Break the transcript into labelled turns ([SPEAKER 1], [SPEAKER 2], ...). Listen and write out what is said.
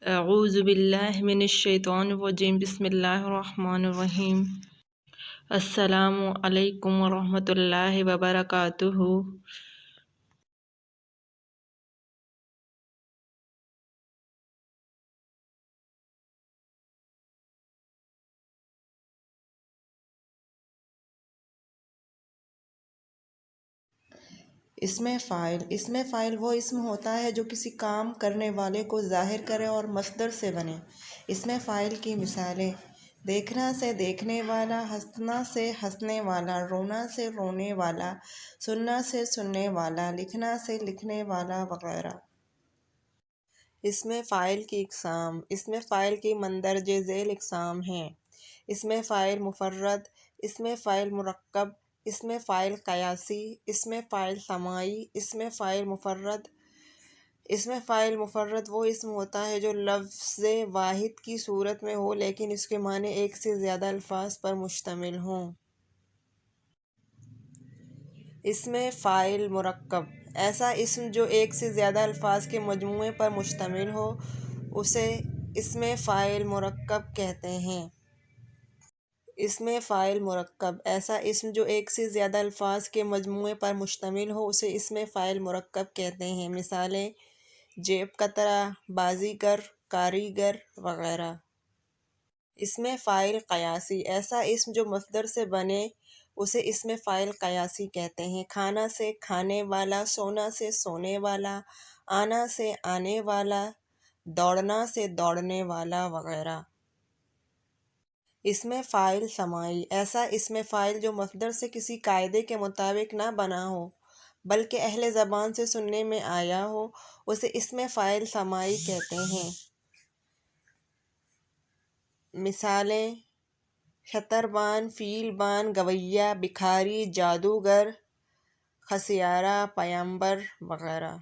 [SPEAKER 1] اعوذ باللہ من الشیطان الرجیم بسم اللہ الرحمن الرحیم السلام علیکم ورحمۃ اللہ وبرکاتہ۔ اسم فاعل وہ اسم ہوتا ہے جو کسی کام کرنے والے کو ظاہر کرے اور مصدر سے بنے۔ اسم فاعل کی مثالیں: دیکھنا سے دیکھنے والا، ہنسنا سے ہنسنے والا، رونا سے رونے والا، سننا سے سننے والا، لکھنا سے لکھنے والا وغیرہ۔ اسم فاعل کی اقسام: اسم فاعل کی مندرجہ ذیل اقسام ہیں: اسم فاعل مفرد، اسم فاعل مرکب، اسم فاعل قیاسی، اسم فاعل سماعی۔ اسم فاعل مفرد: اسم فاعل مفرد وہ اسم ہوتا ہے جو لفظ واحد کی صورت میں ہو لیکن اس کے معنی ایک سے زیادہ الفاظ پر مشتمل ہوں۔ اسم فاعل مرکب: ایسا اسم جو ایک سے زیادہ الفاظ کے مجموعے پر مشتمل ہو اسے اسم فاعل مرکب کہتے ہیں۔ اسم فاعل مرکب: ایسا اسم جو ایک سے زیادہ الفاظ کے مجموعے پر مشتمل ہو اسے اسم فاعل مرکب کہتے ہیں۔ مثالیں: جیب کترا، بازیگر، کاریگر وغیرہ۔ اسم فاعل قیاسی: ایسا اسم جو مصدر سے بنے اسے اسم فاعل قیاسی کہتے ہیں۔ کھانا سے کھانے والا، سونا سے سونے والا، آنا سے آنے والا، دوڑنا سے دوڑنے والا وغیرہ۔ اسم فاعل سماعی: ایسا اسم فاعل جو مصدر سے کسی قاعدے کے مطابق نہ بنا ہو بلکہ اہل زبان سے سننے میں آیا ہو اسے اسم فاعل سماعی کہتے ہیں۔ مثالیں: شتربان، فیل بان، گویا، بکھاری، جادوگر، خسیارہ، پیمبر وغیرہ۔